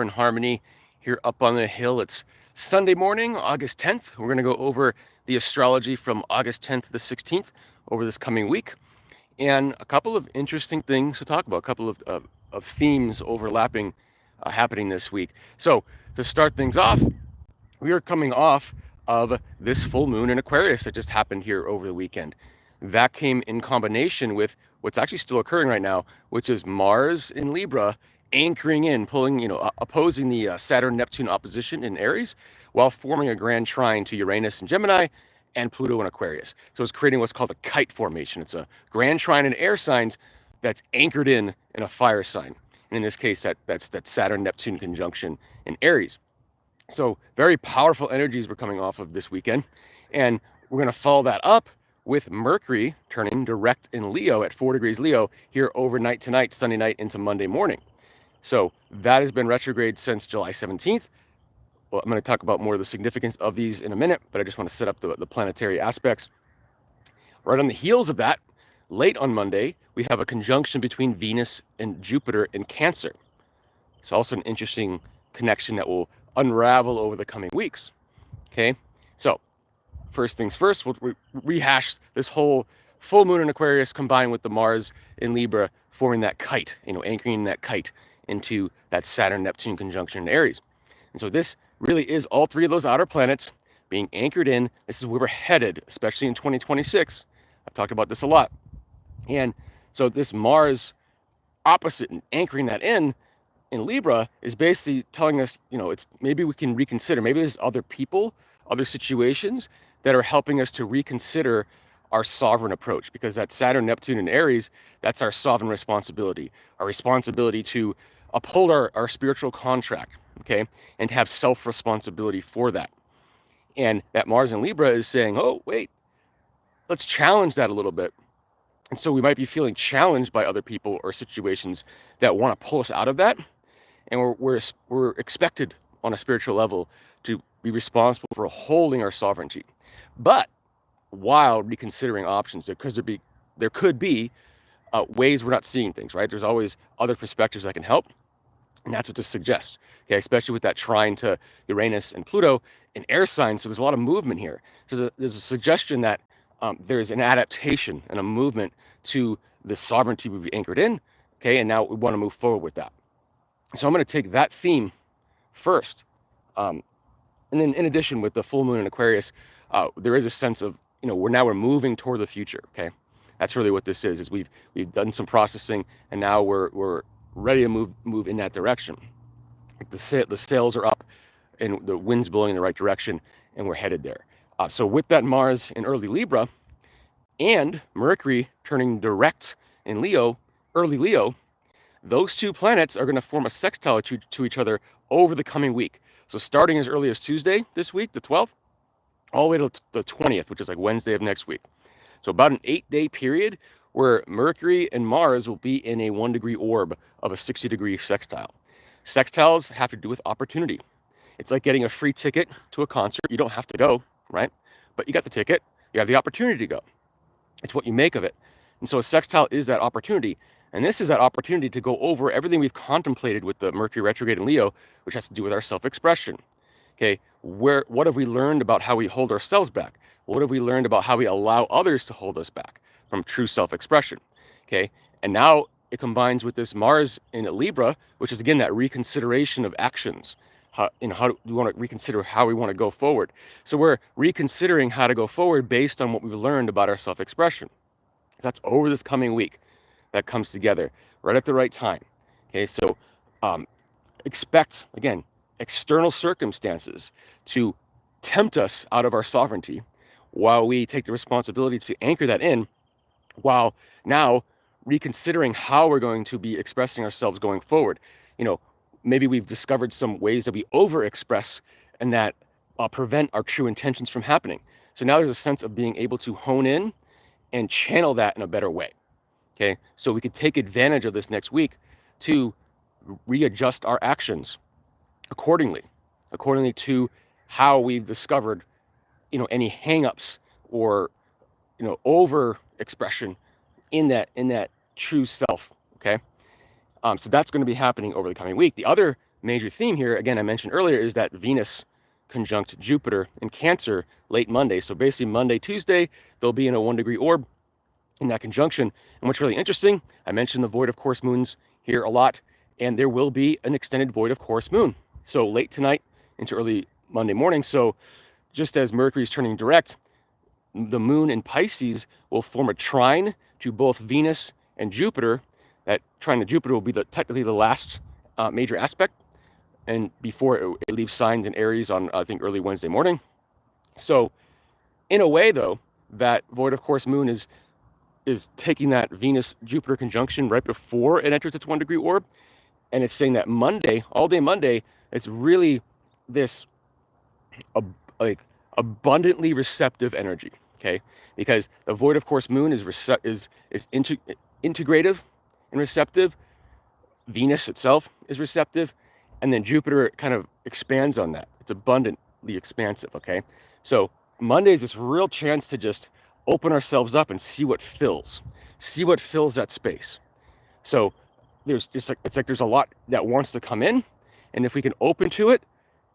in harmony here up on the hill. It's Sunday morning, August 10th. We're going to go over the astrology from August 10th to the 16th over this coming week, and a couple of interesting things to talk about, a couple of themes overlapping happening this week. So to start things off, we are coming off of this full moon in Aquarius that just happened here over the weekend. That came in combination with what's actually still occurring right now, which is Mars in Libra anchoring in, pulling, opposing the Saturn-Neptune opposition in Aries, while forming a grand trine to Uranus in Gemini and Pluto in Aquarius. So it's creating what's called a kite formation. It's a grand trine in air signs that's anchored in a fire sign. And in this case, that's that Saturn-Neptune conjunction in Aries. So very powerful energies we're coming off of this weekend. And we're going to follow that up with Mercury turning direct in Leo at 4 degrees Leo here overnight tonight, Sunday night into Monday morning. So that has been retrograde since July 17th. Well, I'm going to talk about more of the significance of these in a minute, but I just want to set up the planetary aspects. Right on the heels of that, late on Monday, we have a conjunction between Venus and Jupiter in Cancer. It's also an interesting connection that will unravel over the coming weeks. Okay, so first things first, we'll rehash this whole full moon in Aquarius combined with the Mars in Libra forming that kite, anchoring that kite into that Saturn-Neptune conjunction in Aries. And so this really is all three of those outer planets being anchored in. This is where we're headed, especially in 2026. I've talked about this a lot. And so this Mars opposite and anchoring that in Libra is basically telling us, it's maybe we can reconsider. Maybe there's other people, other situations that are helping us to reconsider our sovereign approach, because that Saturn, Neptune, and Aries, that's our sovereign responsibility, our responsibility to uphold our spiritual contract, okay, and have self-responsibility for that. And that Mars in Libra is saying, oh, wait, let's challenge that a little bit. And so we might be feeling challenged by other people or situations that want to pull us out of that. And we're expected on a spiritual level to be responsible for holding our sovereignty. But while reconsidering options, there could be ways we're not seeing things, right? There's always other perspectives that can help. And that's what this suggests, okay? Especially with that trine to Uranus and Pluto in air signs. So there's a lot of movement here. There's a suggestion that there's an adaptation and a movement to the sovereignty we've anchored in, okay? And now we want to move forward with that. So I'm going to take that theme first. And then in addition, with the full moon in Aquarius, there is a sense of, we're moving toward the future, okay? That's really what this is we've done some processing, and now we're ready to move in that direction. Like the sails are up and the wind's blowing in the right direction, and we're headed there. So with that Mars in early Libra and Mercury turning direct in Leo, early Leo, those two planets are going to form a sextile to each other over the coming week. So starting as early as Tuesday this week, the 12th, all the way to the 20th, which is like Wednesday of next week. So about an 8-day period where Mercury and Mars will be in a 1-degree orb of a 60-degree sextile. Sextiles have to do with opportunity. It's like getting a free ticket to a concert. You don't have to go, right? But you got the ticket. You have the opportunity to go. It's what you make of it. And so a sextile is that opportunity. And this is that opportunity to go over everything we've contemplated with the Mercury retrograde in Leo, which has to do with our self-expression. Okay, what have we learned about how we hold ourselves back? What have we learned about how we allow others to hold us back from true self-expression? Okay, and now it combines with this Mars in Libra, which is again that reconsideration of actions. How do we want to reconsider how we want to go forward? So we're reconsidering how to go forward based on what we've learned about our self-expression. So that's over this coming week. That comes together right at the right time. Okay, so expect, again, external circumstances to tempt us out of our sovereignty while we take the responsibility to anchor that in, while now reconsidering how we're going to be expressing ourselves going forward. Maybe we've discovered some ways that we overexpress and that prevent our true intentions from happening. So now there's a sense of being able to hone in and channel that in a better way. Okay, so we could take advantage of this next week to readjust our actions accordingly to how we've discovered, any hangups or, over expression in that true self. Okay, so that's going to be happening over the coming week. The other major theme here, again, I mentioned earlier, is that Venus conjunct Jupiter in Cancer late Monday. So basically Monday, Tuesday, they'll be in a 1-degree orb in that conjunction. And what's really interesting, I mentioned the void of course moons here a lot, and there will be an extended void of course moon. So late tonight into early Monday morning. So just as Mercury is turning direct, the moon in Pisces will form a trine to both Venus and Jupiter. That trine to Jupiter will be technically the last major aspect, and before it leaves signs in Aries on, I think, early Wednesday morning. So in a way, though, that void of course moon is taking that Venus-Jupiter conjunction right before it enters its 1-degree orb, and it's saying that Monday, all day Monday, it's really this like abundantly receptive energy, okay? Because the void of course moon is integrative and receptive. Venus itself is receptive, and then Jupiter kind of expands on that. It's abundantly expansive, okay? So Monday is this real chance to just open ourselves up and see what fills that space. So there's just it's like there's a lot that wants to come in, and if we can open to it,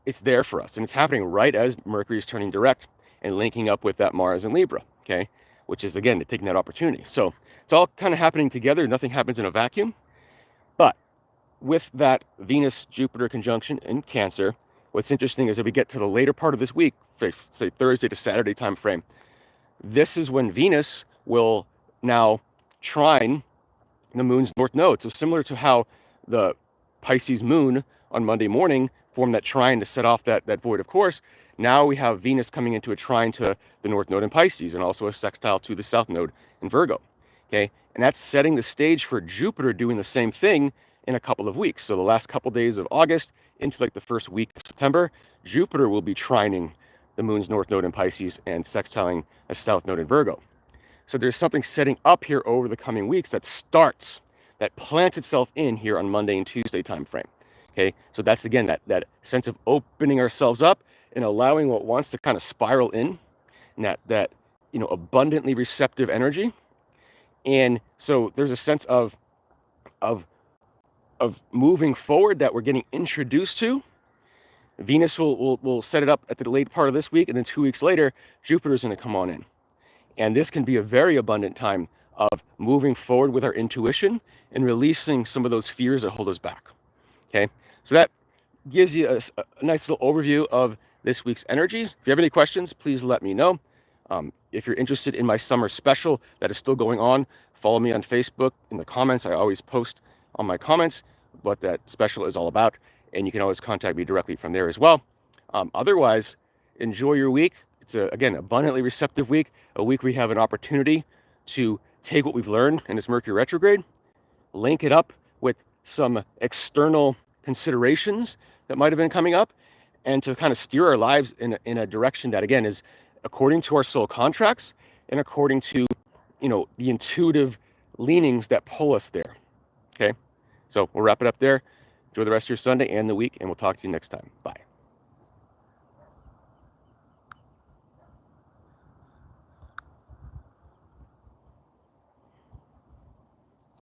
it's there for us. And it's happening right as Mercury is turning direct and linking up with that Mars in Libra, okay? Which is, again, taking that opportunity. So it's all kind of happening together. Nothing happens in a vacuum. But with that Venus-Jupiter conjunction in Cancer, what's interesting is if we get to the later part of this week, say Thursday to Saturday time frame, this is when Venus will now trine the moon's north node. So similar to how the Pisces moon on Monday morning formed that trine to set off that void of course, now we have Venus coming into a trine to the north node in Pisces and also a sextile to the south node in Virgo, okay? And that's setting the stage for Jupiter doing the same thing in a couple of weeks. So the last couple days of August into like the first week of September, Jupiter will be trining the moon's north node in Pisces and sextiling a south node in Virgo. So there's something setting up here over the coming weeks that plants itself in here on Monday and Tuesday time frame. Okay, so that's again that sense of opening ourselves up and allowing what wants to kind of spiral in, and that abundantly receptive energy. And so there's a sense of moving forward that we're getting introduced to. Venus will set it up at the late part of this week, and then 2 weeks later, Jupiter's going to come on in. And this can be a very abundant time of moving forward with our intuition and releasing some of those fears that hold us back. Okay, so that gives you a nice little overview of this week's energies. If you have any questions, please let me know. If you're interested in my summer special that is still going on, follow me on Facebook. In the comments, I always post on my comments what that special is all about, and you can always contact me directly from there as well. Otherwise, enjoy your week. It's again, abundantly receptive week, a week we have an opportunity to take what we've learned in this Mercury retrograde, link it up with some external considerations that might have been coming up, and to kind of steer our lives in a direction that, again, is according to our soul contracts and according to, the intuitive leanings that pull us there. Okay, so we'll wrap it up there. Enjoy the rest of your Sunday and the week, and we'll talk to you next time. Bye.